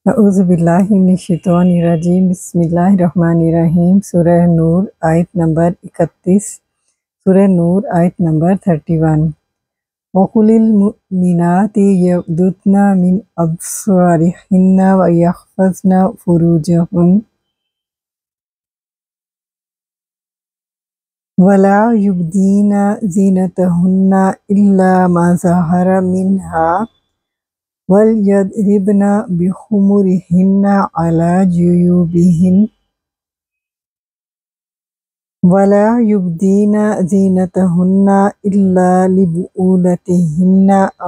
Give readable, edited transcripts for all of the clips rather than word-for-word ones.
औज़ुबिल्लाहिमिनश्शैतानिर्रजीम बिस्मिल्लाहिर्रहमानिर्रहीम। सूरह नूर आयत नंबर 31। सूरह नूर आयत नंबर 31। वकुलिल मुमिनाति यग़ुद्दुना मिन अब्सारिहिन्ना व यहफ़ज़ना फ़ुरूजहन वला युब्दीना ज़ीनतहुन्ना इल्ला मा ज़हरा मिन्हा वलयदरिबना बिखुमुरिहिन्ना अला जुयूबिहिन वला युब्दीना ज़ीनतहुन्ना इल्ला लिबुउलतिहिन्ना औ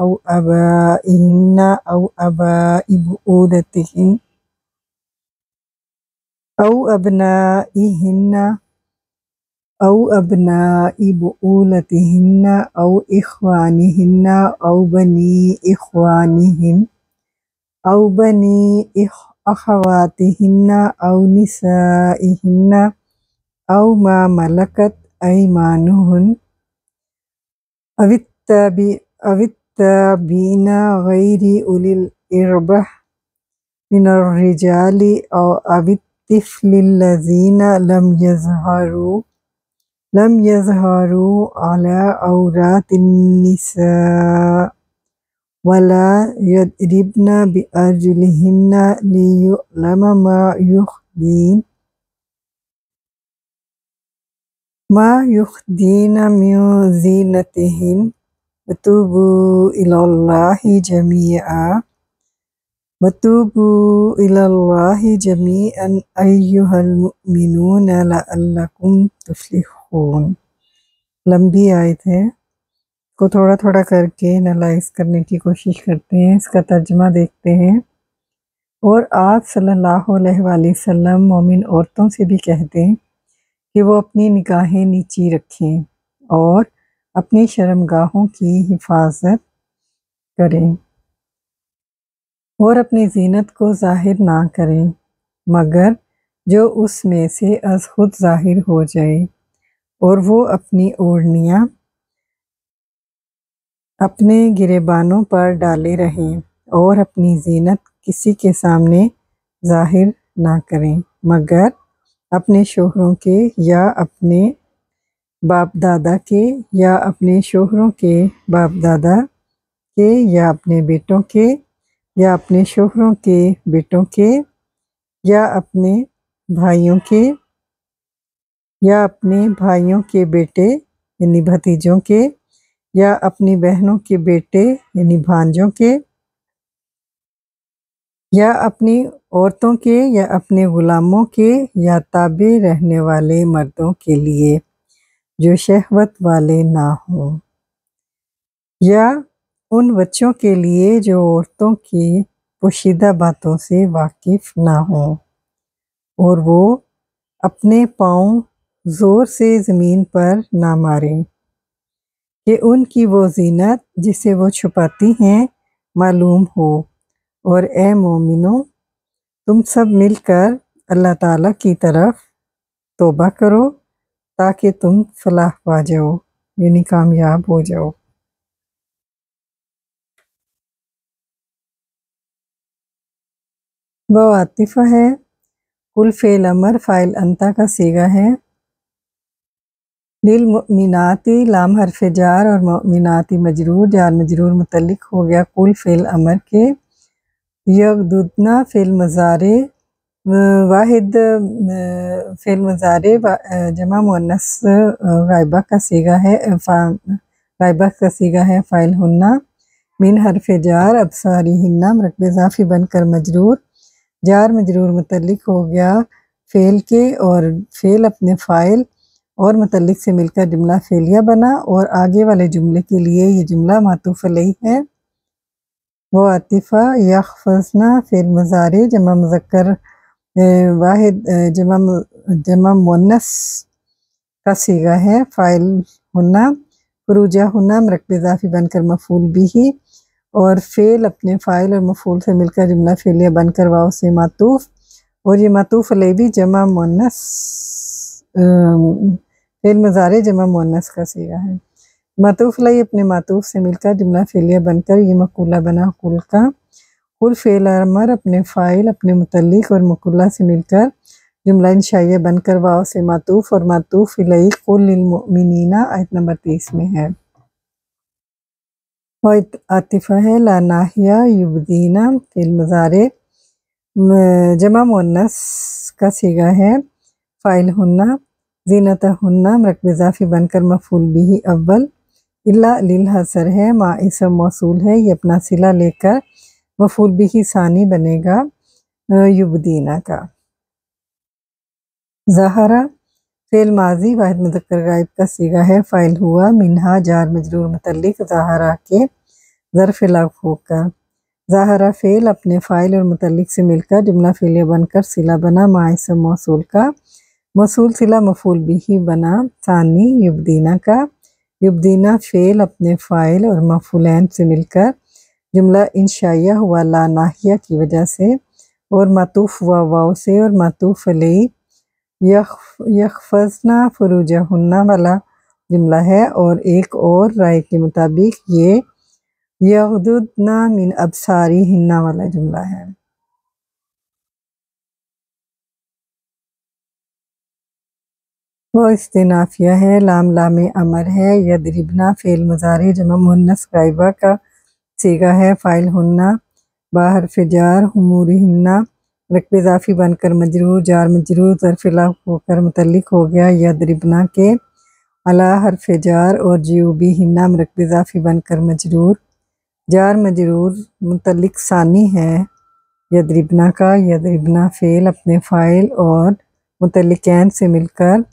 आबाइ बुउलतिहिन औ अबनाइ बुउलतिहिन्ना औ इख्वानिहिन्ना औ बनी इख्वानिहिन औ बनी अखवातिहिन्ना औ निसाइहिन्ना औ मा मलकत ऐमानुहुन अवित्ताबीना गैरी उलिल इर्बह मिनर रिजाली औ अवित्तिफ़्लिल्लज़ीना लम यज़हरू अला औरातिन्निसा वला यदरिबना बिअर्जुलिहिन्ना लियुअलम मा युख़दीना मिन ज़ीनतिहिन वतूबू इलल्लाहि जमीअन अय्युहल मुमिनूना लअल्लकुम तुफ़्लिहून। लंबी आयत है, को थोड़ा थोड़ा करके एनालाइज करने की कोशिश करते हैं। इसका तर्जुमा देखते हैं। और आप सल्लल्लाहु अलैहि वसल्लम मोमिन औरतों से भी कहते हैं कि वो अपनी निगाहें नीची रखें और अपनी शर्मगाहों की हिफाजत करें और अपनी ज़ीनत को ज़ाहिर ना करें मगर जो उसमें से अज़ खुद ज़ाहिर हो जाए, और वो अपनी ओढ़नियाँ अपने गिरेबानों पर डाले रहें और अपनी ज़ीनत किसी के सामने ज़ाहिर ना करें मगर अपने शोहरों के या अपने बाप दादा के या अपने शोहरों के बाप दादा के या अपने बेटों के या अपने शोहरों के बेटों के या अपने भाइयों के या अपने भाइयों के बेटे यानी भतीजों के या अपनी बहनों के बेटे यानी भांजों के या अपनी औरतों के या अपने गुलामों के या ताबे रहने वाले मर्दों के लिए जो शहवत वाले ना हों, या उन बच्चों के लिए जो औरतों की पोशीदा बातों से वाकिफ़ ना हों और वो अपने पाँव ज़ोर से ज़मीन पर ना मारें कि उनकी वो ज़ीनत जिसे वो छुपाती हैं मालूम हो। और ए मोमिनो, तुम सब मिलकर अल्लाह ताला की तरफ तौबा करो ताकि तुम फलाह पा जाओ यानी कामयाब हो जाओ। वो आतिफ़ा है। कुल फ़ेल अमर फ़ाइल अंता का सीगा है। लिल मुमिनाती लाम हरफ जार और मुमिनाती मजरूर, जार मजरूर मुतल्लिक हो गया कुल फ़ेल अमर के। यग़दुदना फ़ेल मज़ारे वाहिद फ़ेल मज़ारे जमा मुअन्नस गायबा का सीगा है। गायबा का सीगा है फ़ाइल हुन्ना। मिन हरफ जार अब्सारिहिन्ना मरकब इज़ाफ़ी बनकर मजरूर, जार मजरूर मुतल्लिक हो गया फ़ेल के और फ़ेल अपने फ़ाइल और मुतल्लिक से मिलकर जुमला फ़ेलिया बना और आगे वाले जुमले के लिए ये जुमला मातूफ़ अलैह है। वो आतिफ़ा यहफ़ज़ना फ़ेल मज़ारे जमा मुज़क्कर वाहिद जमा मुअन्नस का सीगा है फ़ाइल हुन्ना। फ़ुरूजा हुन्ना मरकब इज़ाफ़ी बनकर मफ़ूल बिही और फ़ेल अपने फ़ाइल और मफ़ूल से मिलकर जुमला फ़ेलिया बनकर वाव से मातूफ़, और ये मातूफ़ अलैह भी जमा मुअन्नस फ़ेल मज़ारे जमा मुअन्नस का सीगा है। मातूफ़ अलैह अपने मातूफ़ से मिलकर जुमला फ़ेलिया बनकर ये मक़ूला बना कुल का, कुल फ़ेल अमर अपने फ़ाइल अपने मुतल्लिक़ और मकुल्ला से मिलकर जुमला इंशाइया बनकर वाव से मातूफ़ और मातूफ़ इलैहि कुल लिल मुमिनीना आयत नंबर 30 में है। और आतिफ़ा है ला नाहिया युबदीना फ़िल मुज़ारे जमा मुअन्नस का सीगा है फ़ाइल हुन्ना ज़ीनतहुन्ना मरकब इज़ाफ़ी बनकर मफ़ूल बिही अव्वल इल्ला लिल हसर है मा इसम मौसूल है ये अपना सिला लेकर मफ़ूल बिही सानी बनेगा युबदीना का। ज़हरा फ़िल माज़ी वाहिद मुज़क्कर गायब का सीगा है फ़ाइल हुआ मिन्हा जार मजरूर मुतल्लिक़ ज़हरा के ज़र्फ़ लफ़्ज़ होकर। ज़हरा फ़ेल अपने फ़ाइल और मुतल्लिक़ से मिलकर जुमला फ़ेलिया बनकर सिला बना मा इसम मौसूल का मौसूल सिला मफ़ूल बिही बना सानी युबदीना का। युबदीना फ़ेल अपने फ़ाइल और मफ़ूलैन से मिलकर जुमला इंशाइया हुआ ला नाहिया की वजह से और मातूफ़ हुआ वाव से और मातूफ़ अलैहि यखफ़ज़ना फ़ुरूजहुन्ना वाला जुमला है और एक और राय के मुताबिक ये यग़दुदना मिन अब्सारिहिन्ना वाला जुमला है। वो इस्तिनाफिया है लाम लामे अमर है यदरिबना फ़ेल मुज़ारी जमा मुअन्नस गायबा का सीगा है फ़ाइल हुन्ना बाहर फ़िजार हुमूरिहिन्ना रकब इज़ाफ़ी बनकर मजरूर जार मजरूर ज़र्फ़ लफ़्ज़ होकर मुतल्लिक़ हो गया यदरिबना के अला हर्फ़ जार और जियूबिहिन्ना रकब इज़ाफ़ी बनकर मजरूर जार मजरूर मुतल्लिक़ सानी है यदरिबना का। यदरिबना फ़ेल अपने फ़ाइल और मुतल्लिक़ैन से मिलकर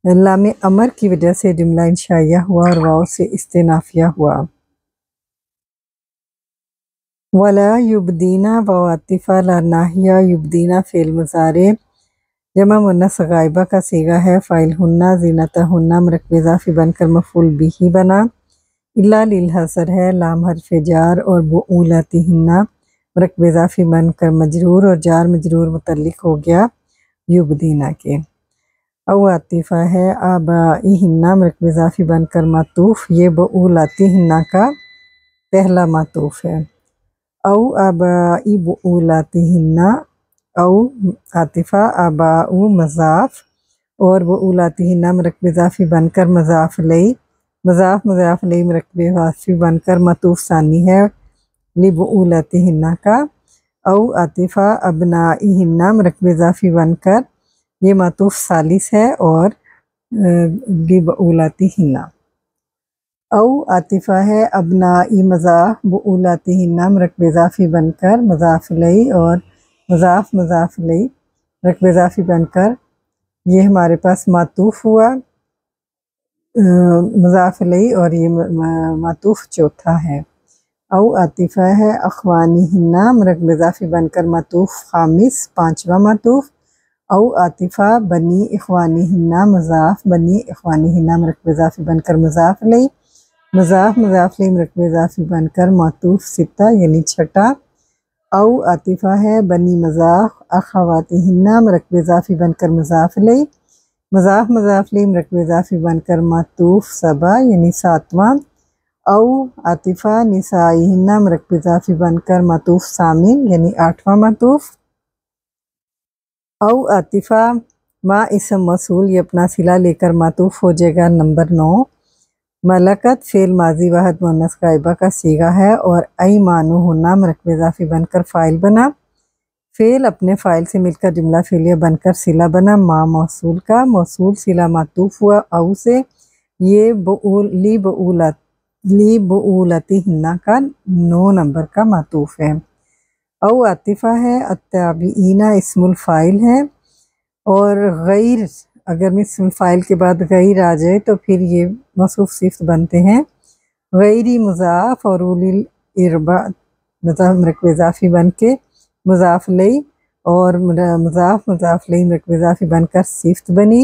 लामे अमर की वजह से जुमला इंशाइया हुआ और वाव से इस्तिनाफिया हुआ। वला युबदीना व आतिफ़ा ला नाहिया युबदीना फ़ेल मुज़ारे जमा मुअन्नस गायबा का सीगा है फ़ाइल हुन्ना ज़ीनतहुन्ना मरकब इज़ाफ़ी बनकर मफ़ूल बिही बना इल्ला लिल हसर है लाम हर्फ़ जार और बुऊलतिहिन्ना मरकब इज़ाफ़ी बनकर मजरूर और जार मजरूर मुतल्लिक़ हो गया युबदीना के। औ आतिफ़ा है आबाइहिन्ना मरकब इज़ाफ़ी बनकर मातूफ़ ये बुऊलतिहिन्ना का पहला मातूफ़ है। औ आबाई बुऊलतिहिन्ना औ आतिफ़ा आबाउ मज़ाफ़ और बुऊलतिहिन्ना मरकब इज़ाफ़ी बनकर मज़ाफ़ अलैहि मज़ाफ़ अलैहि मरकब इज़ाफ़ी बनकर मातूफ़ सानी है लिबुऊलतिहिन्ना का। औ आतिफ़ा अबनाइहिन्ना मरकब इज़ाफ़ी बनकर ये मातूफ़ सालिस है और लिबुऊलतिहिन्ना। औ आतिफ़ा है अबनाई मज़ाफ़ बुऊलतिहिन्ना मरकब इज़ाफ़ी बनकर मज़ाफ़ अलैहि और मज़ाफ़ अलैहि मरकब इज़ाफ़ी बनकर ये हमारे पास मातूफ़ हुआ मज़ाफ़ अलैहि और ये मातूफ़ चौथा है। औ आतिफ़ा है अख़वानिहिन्ना मरकब इज़ाफ़ी बनकर मातूफ़ ख़ामिस पाँचवा मातूफ़। औ आतिफ़ा बनी इख़वानिहिन्ना मज़ाफ़ बनी इख़वानिहिन्ना मरकब इज़ाफ़ी बनकर मज़ाफ़ अलैहि मज़ाफ़ अलैहि मरकब इज़ाफ़ी बनकर मातूफ़ सित्ता यानी छठा। औ आतिफ़ा है बनी मज़ाफ़ अख़वातिहिन्ना मरकब इज़ाफ़ी बनकर मज़ाफ़ अलैहि मज़ाफ़ अलैहि मरकब इज़ाफ़ी बनकर मातूफ़ सबा यानी सातवां। औ आतिफ़ा निसाइहिन्ना मरकब इज़ाफ़ी बनकर मातूफ़ सामिन यानी आठवां मातूफ़। औ आतिफ़ा मा इसम मौसूल ये अपना सिला लेकर मातूफ़ हो जाएगा नंबर 9। मलकत फ़ेल माज़ी वाहिद मुअन्नस गायबा का सीगा है और अयमानुहुन्ना मरकब इज़ाफ़ी बनकर फ़ाइल बना फ़ेल अपने फ़ाइल से मिलकर जुमला फ़ेलिया बनकर सिला बना मा मौसूल का मौसूल सिला मातूफ़ हुआ औ से ये लिबुऊलतिहिन्ना का 9 नंबर का मातूफ़ है। औ आतिफ़ा है अत्ताबीईना इस्मुल फ़ाइल है और गैर अगर इस्मुल फ़ाइल के बाद गैर आ जाए तो फिर ये मौसूफ़ सिफ़त बनते हैं गैरी मुज़ाफ़ और उलिल इरबा मरकब इज़ाफ़ी बन के मुज़ाफ़ अलैहि और मुज़ाफ़ अलैहि मरकब इज़ाफ़ी बनकर सिफ़त बनी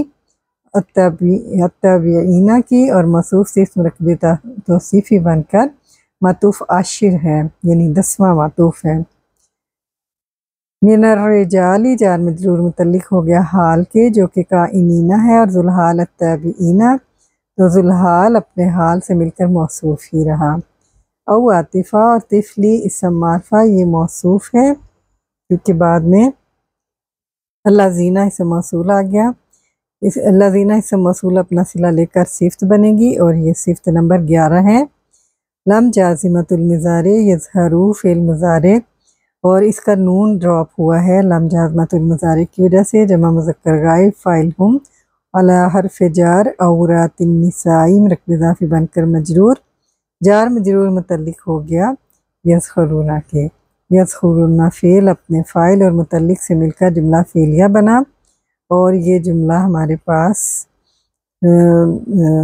अत्ताबीईना की और मौसूफ़ सिफ़त मरकब तौसीफ़ी बनकर मातूफ़ आशिर है यानी 10वां मातूफ़ है। मिनर रिजाली जार मजरूर मुतल्लिक़ हो गया हाल के जो कि काइनीना है और ज़ुलहाल अत्ताबीईना तो ज़ुलहाल अपने हाल से मिलकर मौसूफ़ ही रहा। औ आतिफ़ा और तिफली इसम मारफा ये मौसूफ है क्योंकि बाद में अल्लाज़ीना इसम मौसूल आ गया। इस अल्लाज़ीना इसम मौसूल अपना सिला लेकर सिफ्त बनेगी और ये सिफ्त नंबर 11 है। लम जाज़िमतुल मिज़ारे यज़हरू फ़िल मुज़ारे और इसका नून ड्रॉप हुआ है लम जाज़िमतुल मिज़ारे की वजह से। जमा मुज़क्कर गायब फ़ाइल हुम अला हर्फ़ जार औरातिन निसाई मुरक्कब इज़ाफ़ी बनकर मजरूर। जार मजरूर मुतल्लिक हो गया यज़खुरूना के। यज़खुरूना फ़ेल अपने फ़ाइल और मुतल्लिक से मिलकर जुमला फ़ेलिया बना और ये जुमला हमारे पास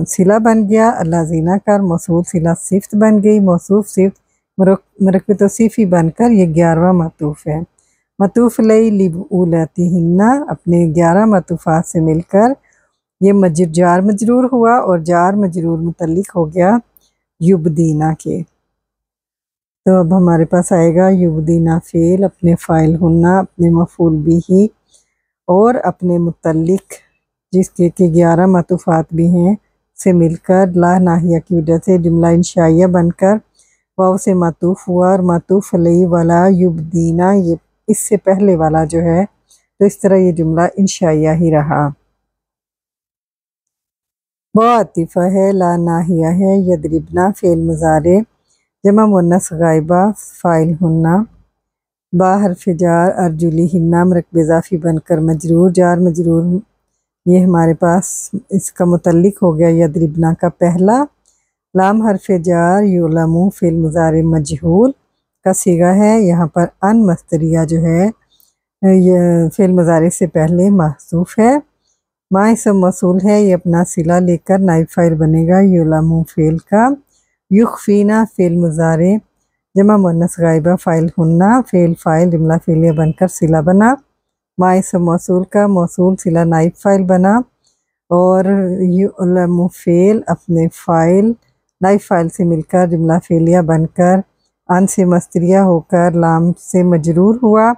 सिला बन गया अल्लाज़ीना का। मौसूल सिला सिफ्त बन गई। मौसूफ सिफ्त मुरक्कब तौसीफ़ी बनकर ये 11वां मतूफ़ है। मतूफ़ लई लिबउलतिहिन्ना अपने 11 मतूफ़ात से मिलकर ये जार मजरूर हुआ और जार मजरूर मुतल्लिक हो गया युबदीना के। तो अब हमारे पास आएगा युबदीना फ़ेल अपने फ़ाइल हुन्ना अपने मफ़ूल बिही और अपने मुतल्लिक जिसके 11 मतूफ़ात भी हैं से मिलकर ला नाहिया की वजह से जुमला इंशाइया बनकर वाव से मातूफ़ हुआ और मातूफ़ अलैहि वाला युबदीना ये इससे पहले वाला जो है तो इस तरह ये जुमला इंशाइया ही रहा। आतिफ़ा है ला नाहिया है यदरिबना फ़ेल मुज़ारे जमा मुन्नस गायबा फ़ाइल हुन्ना बा हर्फ़ जार अर्जुलिहिन्ना मुरक्कब इज़ाफ़ी बनकर मजरूर। जार मजरूर ये हमारे पास इसका मुतल्लिक हो गया यदरिबना का पहला। लाम हर्फ़ जार युलमु फ़िल मुज़ारे मजहूल का सीगा है। यहाँ पर अन मस्तरिया जो है ये फ़िल मुज़ारे से पहले महसूफ़ है। मा इसम मौसूल है ये अपना सिला लेकर नाइब फ़ाइल बनेगा युलमु फ़ेल का। युख्फ़ीना फ़िल मुज़ारे जमा मुन्नस गायबा फ़ाइल हुन्ना फ़ेल फ़ाइल जुमला फ़ेलिया बनकर सिला बना। मा इसम मौसूल का मौसूल सिला नाइब फ़ाइल बना और युलमु फ़ेल अपने फ़ाइल नाइब फ़ाइल से मिलकर जुमला फ़ेलिया बनकर अन से मस्तरिया होकर लाम से मजरूर हुआ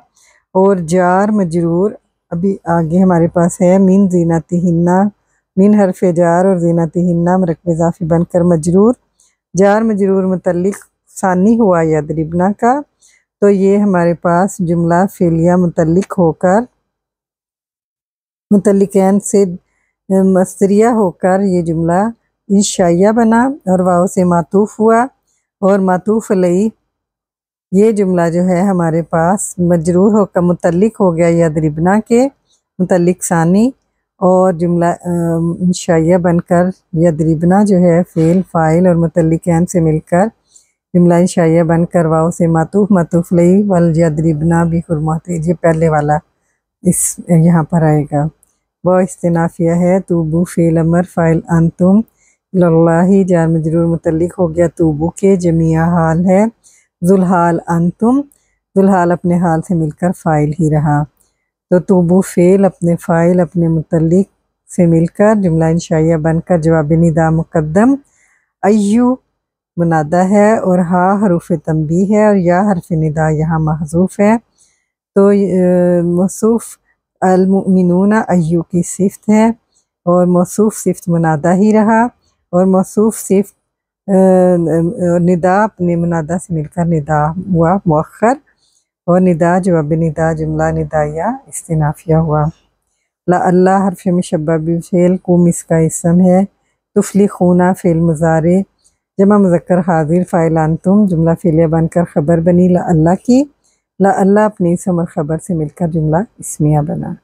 और जार मजरूर अभी आगे हमारे पास है मिन ज़ीनतिहिन्ना मिन हर्फ़ जार और ज़ीनतिहिन्ना मुरक्कब इज़ाफ़ी बनकर मजरूर। जार मजरूर मुतल्लिक सानी हुआ यदरिबना का तो ये हमारे पास जुमला फ़ेलिया मुतल्लिक होकर मुतल्लिकैन से मस्तरिया होकर ये जुमला इंशाइया बना और वाव से मातूफ़ हुआ और मातूफ़ अलैहि ये जुमला जो है हमारे पास मजरूर होकर मुतल्लिक हो गया यदरिबना के मुतल्लिक सानी और जुमला इंशाइया बनकर यदरिबना जो है फ़ेल फ़ाइल और मुतल्लिकैन से मिलकर जुमला इंशाइया बनकर वाव से मातूफ़ मातूफ़ अलैहि वल यदरिबना भी हुर्मत ये पहले वाला इस यहाँ पर आएगा। वो इस्तिनाफिया है तूबू फ़ेल अमर फ़ाइल अंतुम लल्लाही जार मजरूर मुतल्लिक हो गया तूबू के। जमिया हाल है ज़ुलहाल अंतुम ज़ुलहाल अपने हाल से मिलकर फ़ाइल ही रहा। तो तूबू फ़ेल अपने फ़ाइल अपने मुतल्लिक से मिलकर जुमला इंशाइया बनकर जवाब निदा मुक़द्दम अय्यू मुनादा है और हा हरूफ़ तंबीह है और या हर्फ़ निदा यहाँ महज़ूफ़ है। तो मौसूफ़ अल मुमिनूना अय्यू की सिफ्त है और मौसूफ़ सिफ्त मुनादा ही रहा और मौसूफ़ सिफ्त निदा अपने मुनादा से मिलकर निदा हुआ मुअख्खर और निदा जवाब निदा जुमला निदाया इस्तिनाफिया हुआ। ला अल्लाह हर्फ़ मुशब्बह बिफ़ेल कुम इसका इसम है। तुफ़्लिहूना फ़ेल मुज़ारे जमा मुज़क्कर हाज़िर फ़ाइल अंतुम जुमला फ़ेलिया बनकर ख़बर बनी ला अल्लाह की। ला अल्लाह अपने इसम और ख़बर से मिलकर जुमला इस्मिया बना।